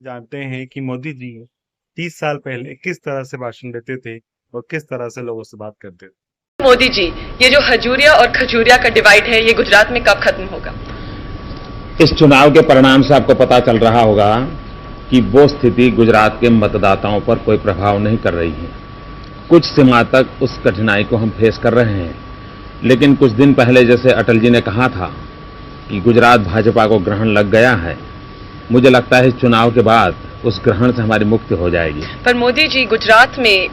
जानते हैं कि मोदी जी 30 साल पहले किस तरह से भाषण देते थे और किस तरह से लोगों से बात करते थे। मोदी जी, ये जो हजूरिया और खजूरिया का डिवाइड है, ये गुजरात में कब खत्म होगा? इस चुनाव के परिणाम से आपको पता चल रहा होगा कि वो स्थिति गुजरात के मतदाताओं पर कोई प्रभाव नहीं कर रही है। कुछ सीमा तक उस कठिनाई को हम फेस कर रहे हैं, लेकिन कुछ दिन पहले जैसे अटल जी ने कहा था कि गुजरात भाजपा को ग्रहण लग गया है, मुझे लगता है इस चुनाव के बाद उस ग्रहण से हमारी मुक्ति हो जाएगी। पर मोदी जी, गुजरात में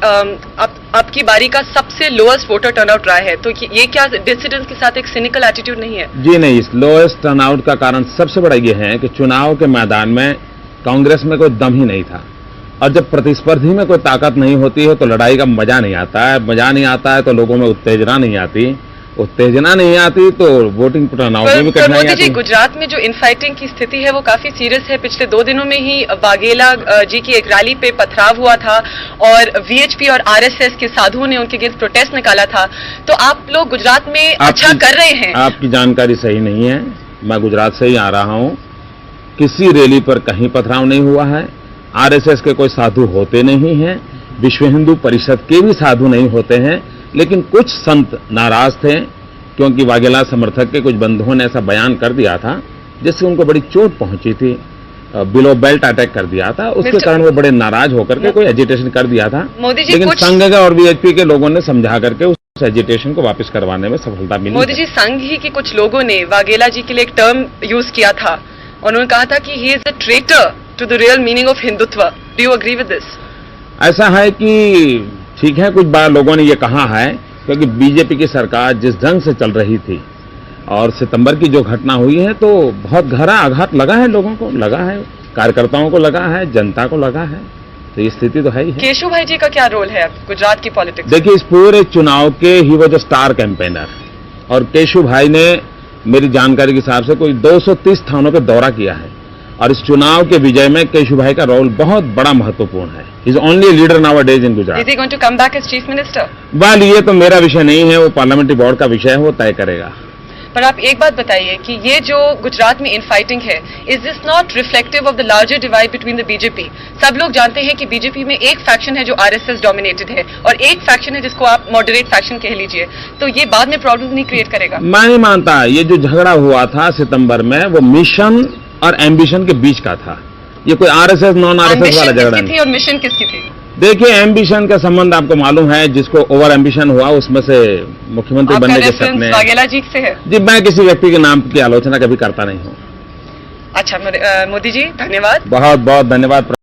आपकी बारी का सबसे लोएस्ट वोटर टर्नआउट रहा है, तो ये क्या डिसिडेंट्स के साथ एक सिनिकल एटीट्यूड नहीं है? जी नहीं, इस लोएस्ट टर्नआउट का कारण सबसे बड़ा ये है कि चुनाव के मैदान में कांग्रेस में कोई दम ही नहीं था, और जब प्रतिस्पर्धी में कोई ताकत नहीं होती है तो लड़ाई का मजा नहीं आता है। मजा नहीं आता है तो लोगों में उत्तेजना नहीं आती तो वोटिंग टर्नआउट में भी कठिनाई आती है। मोदी जी, गुजरात में जो इनफाइटिंग की स्थिति है वो काफी सीरियस है। पिछले 2 दिनों में ही वाघेला जी की एक रैली पे पथराव हुआ था और वीएचपी और आरएसएस के साधुओं ने उनके अगेंस्ट प्रोटेस्ट निकाला था। तो आप लोग गुजरात में अच्छा कर रहे हैं। आपकी जानकारी सही नहीं है। मैं गुजरात से ही आ रहा हूं, किसी रैली पर कहीं पथराव नहीं हुआ है। आरएसएस के कोई साधु होते नहीं हैं, विश्व हिंदू परिषद के भी साधु नहीं होते हैं, लेकिन कुछ संत नाराज थे क्योंकि वाघेला समर्थक के कुछ बंधुओं ने ऐसा बयान कर दिया था जिससे उनको बड़ी चोट पहुंची थी, बिलो बेल्ट अटैक कर दिया था। उसके कारण वो बड़े नाराज होकर के कोई एजिटेशन कर दिया था, लेकिन संघ और बीएचपी के लोगों ने समझा करके उस एजिटेशन को वापस करवाने में सफलता मिली। मोदी जी, संघ ही के कुछ लोगों ने वाघेला जी के लिए एक टर्म यूज किया था, उन्होंने कहा था कि he is a traitor to the real meaning of Hindutva. Do you agree with this? ऐसा है कि ठीक है, कुछ बार लोगों ने ये कहा है क्योंकि बीजेपी की सरकार जिस ढंग से चल रही थी और सितंबर की जो घटना हुई है तो बहुत गहरा आघात लगा है, लोगों को लगा है, कार्यकर्ताओं को लगा है, जनता को लगा है। तो ये स्थिति तो है ही है। केशव भाई जी का क्या रोल है गुजरात की पॉलिटिक्स? देखिए, इस पूरे चुनाव के ही वो जो स्टार कैंपेनर, और केशव भाई ने मेरी जानकारी के हिसाब से कोई 230 स्थानों पर दौरा किया है, और इस चुनाव के विजय में केशव भाई का रोल बहुत बड़ा महत्वपूर्ण है। Is only leader nowadays in Gujarat. Is he going to come back as chief minister? Well, ये तो मेरा विषय नहीं है, वो पार्लियामेंट्री बोर्ड का विषय है, वो तय करेगा। पर आप एक बात बताइए कि ये जो गुजरात में इनफाइटिंग है, is this not reflective of the larger divide between the BJP? सब लोग जानते हैं कि बीजेपी में एक फैक्शन है जो आरएसएस डोमिनेटेड है और एक फैक्शन है जिसको आप मॉडरेट फैक्शन कह लीजिए, तो ये बाद में प्रॉब्लम नहीं क्रिएट करेगा? मैं नहीं मानता। ये जो झगड़ा हुआ था सितंबर में, वो मिशन और एम्बिशन के बीच का था। ये कोई आरएसएस नॉन आरएसएस वाला झगड़ा नहीं। और मिशन किसकी थी? देखिए, एम्बिशन का संबंध आपको मालूम है, जिसको ओवर एम्बिशन हुआ उसमें से मुख्यमंत्री बनने के सपने वाघेला जी से है। जी, मैं किसी व्यक्ति के नाम की आलोचना कभी करता नहीं हूँ। अच्छा, मोदी जी, धन्यवाद। बहुत बहुत धन्यवाद।